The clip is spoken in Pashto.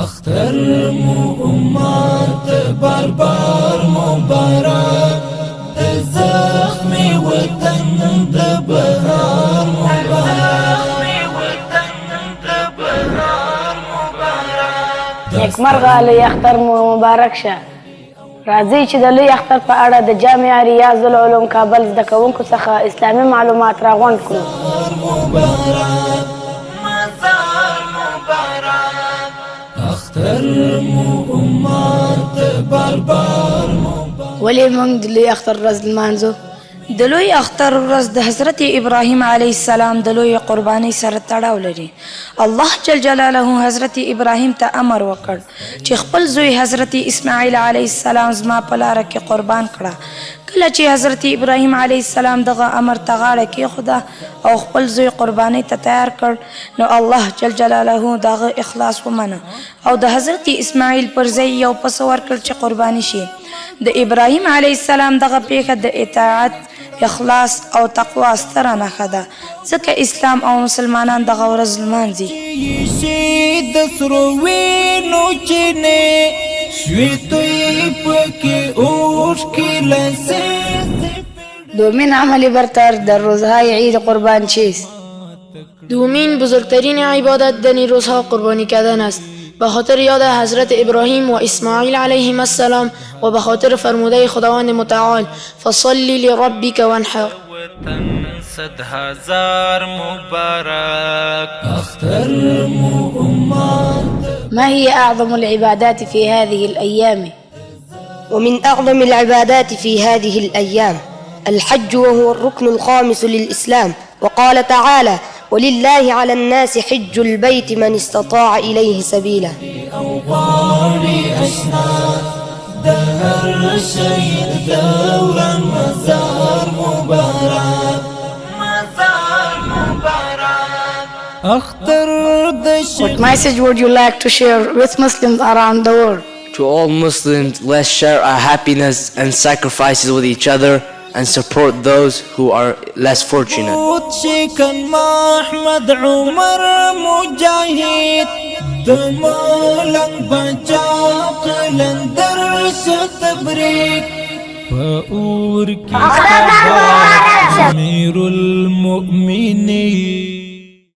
اختر مو امت بربر مبارک زخم وطن بهار مبارک نیکمرغه لوی اختر مو مبارک شه. راځئ چې د لوی اختر په اړه د جامعه ریاض العلوم کابل زده کوونکو څخه اسلامي معلومات راغونډ کړو. ولې موږ د لوی اختر ورځ لمانځو؟ د لوی اختر ورځ د حضرت ابراهیم علیه السلام د لوی قربانۍ سره تړاو لري. الله جل جلاله حضرت ابراهیم ته امر وکړ چې خپل زوی حضرت اسماعیل علیه السلام زما په لاره کې قربان کړه. کله چې حضرت ابراهیم علیه السلام دغه امر ته غاړه کېښوده او خپل زوی قربانۍ ته تیار کړ، نو الله جل جلاله دغه اخلاص ومنه او د حضرت اسماعیل پر ځای یو پس ورکړ چې قرباني شي. د ابراهیم علیه السلام دغه پیښه د اطاعت، اخلاص او تقوا ستره نښه ده، ځکه اسلام او مسلمانان دغه ورځ لمانځي. دومین عملی برتر در روزهای عید قربان چیست؟ دومین بزرگترین عبادت در روزها قربانی کردن است، به خاطر یاد حضرت ابراهیم و اسماعیل علیهم السلام و به خاطر فرموده خداوند متعال فصلی لربک وانحر. صد هزار مبارك اختر ما هي أعظم العبادات في هذه الأيام؟ ومن أعظم العبادات في هذه الأيام الحج، وهو الركن الخامس للإسلام، وقال تعالى ولله على الناس حج البيت من استطاع إليه سبيلا. دهر شيء دورا مزار مبارك اختر What message would you like to share with Muslims around the world? To all Muslims, let's share our happiness and sacrifices with each other and support those who are less fortunate. شيكن محمد عمر مجاهد دمولن بچا قلندر ستبريك فأورك أمير المؤمنين.